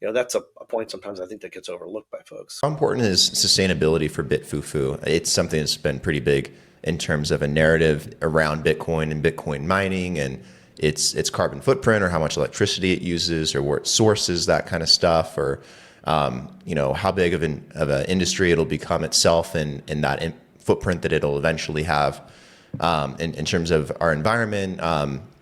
that's a point sometimes I think that gets overlooked by folks. How important is sustainability for Bitfufu? It's something that's been pretty big in terms of a narrative around Bitcoin and Bitcoin mining and its carbon footprint or how much electricity it uses or where it sources that kind of stuff or how big of an industry it'll become itself and that footprint that it'll eventually have in terms of our environment.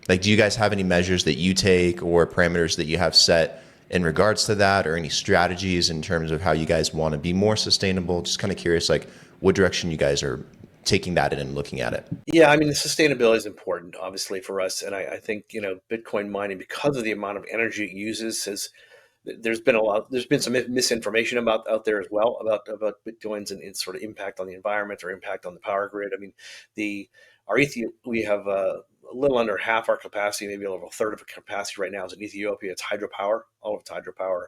Like, do you guys have any measures that you take or parameters that you have set in regards to that, or any strategies in terms of how you guys want to be more sustainable? Just kind of curious, like what direction you guys are taking that in and looking at it. Yeah, I mean, the sustainability is important, obviously, for us, and I think Bitcoin mining, because of the amount of energy it uses, there's been some misinformation about out there as well about Bitcoins and its sort of impact on the environment or impact on the power grid. I mean, the our we have a little under half our capacity, maybe a little third of a capacity right now is in Ethiopia. It's hydropower, all of it's hydropower.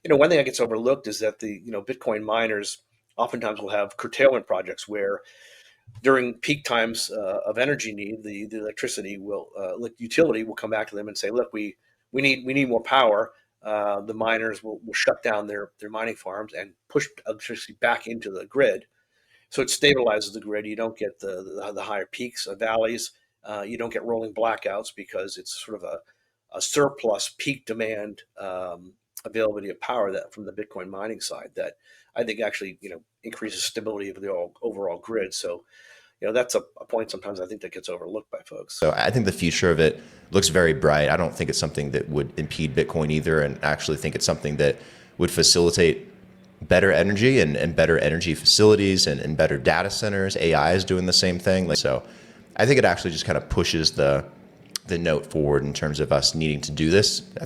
One thing that gets overlooked is that the Bitcoin miners oftentimes will have curtailment projects where during peak times of energy need, the electricity will utility will come back to them and say, look, we need more power. The miners will shut down their mining farms and push electricity back into the grid, so it stabilizes the grid. You don't get the higher peaks of valleys. You don't get rolling blackouts because it's sort of a surplus peak demand availability of power that from the Bitcoin mining side that I think actually increases stability of the overall grid. So that's a point sometimes I think that gets overlooked by folks. So I think the future of it looks very bright. I don't think it's something that would impede Bitcoin either, and actually think it's something that would facilitate better energy and better energy facilities and better data centers. AI is doing the same thing. So I think it actually just kind of pushes the note forward in terms of us needing to do this.